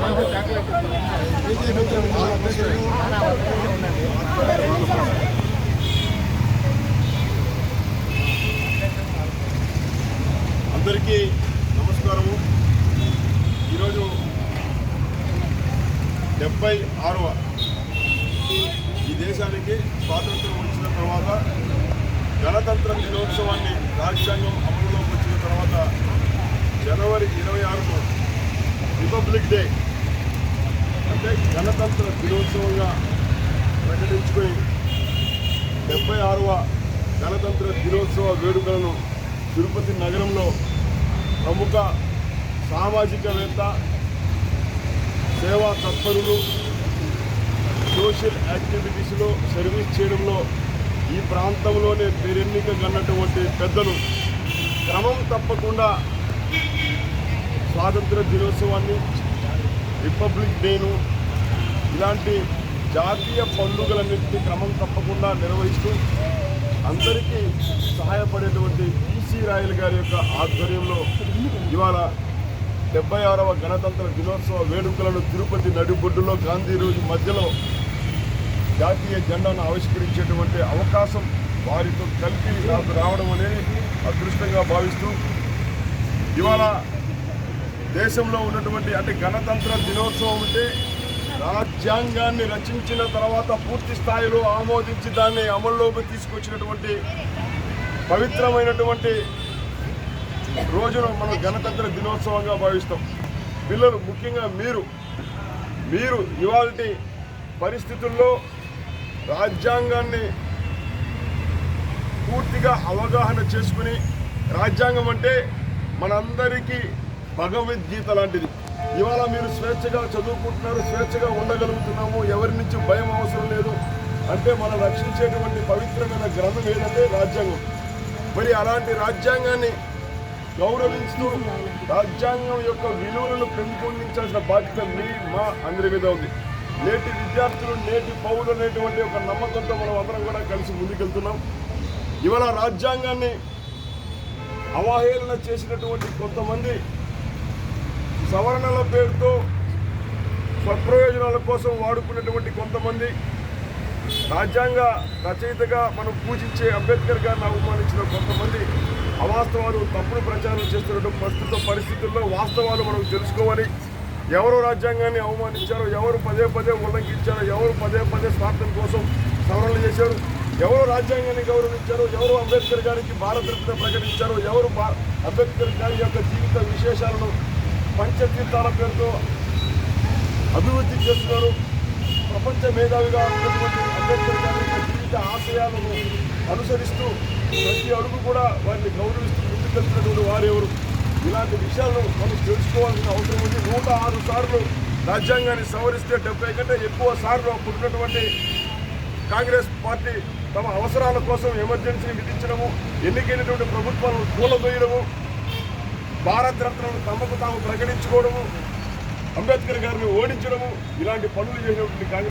అందరికీ నమస్కారము. ఈరోజు 76వ ఈ దేశానికి స్వాతంత్రం వచ్చిన తర్వాత గణతంత్ర దినోత్సవాన్ని రాజ్యాంగం అమలులోకి వచ్చిన తర్వాత జనవరి 26ను రిపబ్లిక్ డే అంటే గణతంత్ర దినోత్సవంగా ప్రకటించుకొని 76వ గణతంత్ర దినోత్సవ వేడుకలను తిరుపతి నగరంలో ప్రముఖ సామాజికవేత్త, సేవా తత్పరులు, సోషల్ యాక్టివిటీస్లో సర్వీస్ చేయడంలో ఈ ప్రాంతంలోనే పేరెన్నిక కన్నటువంటి పెద్దలు క్రమం తప్పకుండా స్వాతంత్ర దినోత్సవాన్ని, రిపబ్లిక్ డేను, ఇలాంటి జాతీయ పండుగలన్నింటినీ క్రమం తప్పకుండా నిర్వహిస్తూ అందరికీ సహాయపడేటువంటి పిసి రాయల్ గారి యొక్క ఆధ్వర్యంలో ఇవాళ 76వ గణతంత్ర దినోత్సవ వేడుకలను తిరుపతి నడిబొడ్డులో గాంధీ రోజు మధ్యలో జాతీయ జెండాను ఆవిష్కరించేటువంటి అవకాశం వారితో కలిపి నాకు రావడం అనేది అదృష్టంగా భావిస్తూ ఇవాళ దేశంలో ఉన్నటువంటి అంటే గణతంత్ర దినోత్సవం అంటే రాజ్యాంగాన్ని రచించిన తర్వాత పూర్తి స్థాయిలో ఆమోదించి దాన్ని అమల్లోకి తీసుకొచ్చినటువంటి పవిత్రమైనటువంటి రోజును మనం గణతంత్ర దినోత్సవంగా భావిస్తాం. పిల్లలు, ముఖ్యంగా మీరు ఇవాల్టి పరిస్థితుల్లో రాజ్యాంగాన్ని పూర్తిగా అవగాహన చేసుకుని, రాజ్యాంగం అంటే మనందరికీ భగవద్గీత లాంటిది. ఇవాళ మీరు స్వేచ్ఛగా చదువుకుంటున్నారు, స్వేచ్ఛగా ఉండగలుగుతున్నాము, ఎవరి నుంచి భయం అవసరం లేదు అంటే మనం రక్షించేటువంటి పవిత్రమైన గ్రంథం ఏదంటే రాజ్యాంగం. మరి అలాంటి రాజ్యాంగాన్ని గౌరవిస్తూ రాజ్యాంగం యొక్క విలువలను పెంపొందించాల్సిన బాధ్యత మా అందరి మీద ఉంది. నేటి విద్యార్థులు, నేటి పౌరులు అనేటువంటి ఒక నమ్మకంతో మనం అందరం కూడా కలిసి ముందుకెళ్తున్నాం. ఇవాళ రాజ్యాంగాన్ని అవహేళన చేసినటువంటి కొంతమంది, సవరణల పేరుతో స్వప్రయోజనాల కోసం వాడుకున్నటువంటి కొంతమంది, రాజ్యాంగ రచయితగా మనం పూజించే అంబేద్కర్ గారిని అవమానించిన కొంతమంది అవాస్తవాలు, తప్పుడు ప్రచారం చేస్తున్నటువంటి ప్రస్తుత పరిస్థితుల్లో వాస్తవాలు మనం తెలుసుకోవాలి. ఎవరు రాజ్యాంగాన్ని అవమానించారో, ఎవరు పదే పదే ఉల్లంఘించారో, ఎవరు పదే పదే స్వార్థం కోసం సవరణలు చేశారు, ఎవరు రాజ్యాంగాన్ని గౌరవించారో, ఎవరు అంబేద్కర్ గారికి భారతరత్న ప్రకటించారో, ఎవరు అంబేద్కర్ గారి యొక్క జీవిత విశేషాలను పంచతీర్థాల పేరుతో అభివృద్ధి చేస్తున్నారు. ప్రపంచ మేధావిగా ఉన్నటువంటి అంబేద్కర్ గారి యొక్క జీవిత ఆశయాలను అనుసరిస్తూ ప్రతి అడుగు కూడా వారిని గౌరవిస్తూ ముందుకెళ్తున్నటువంటి వారెవరు? ఇలాంటి విషయాలను మనం తెలుసుకోవాల్సిన అవసరం ఉంది. 106 సార్లు రాజ్యాంగాన్ని సవరిస్తే 70 కంటే ఎక్కువ సార్లు అప్పుడున్నటువంటి కాంగ్రెస్ పార్టీ తమ అవసరాల కోసం ఎమర్జెన్సీని విధించడము, ఎన్నికైనటువంటి ప్రభుత్వాలను కూలదోయడము, భారతరత్నను తమకు తాము ప్రకటించుకోవడము, అంబేద్కర్ గారిని ఓడించడము, ఇలాంటి పనులు చేసినటువంటి కాంగ్రెస్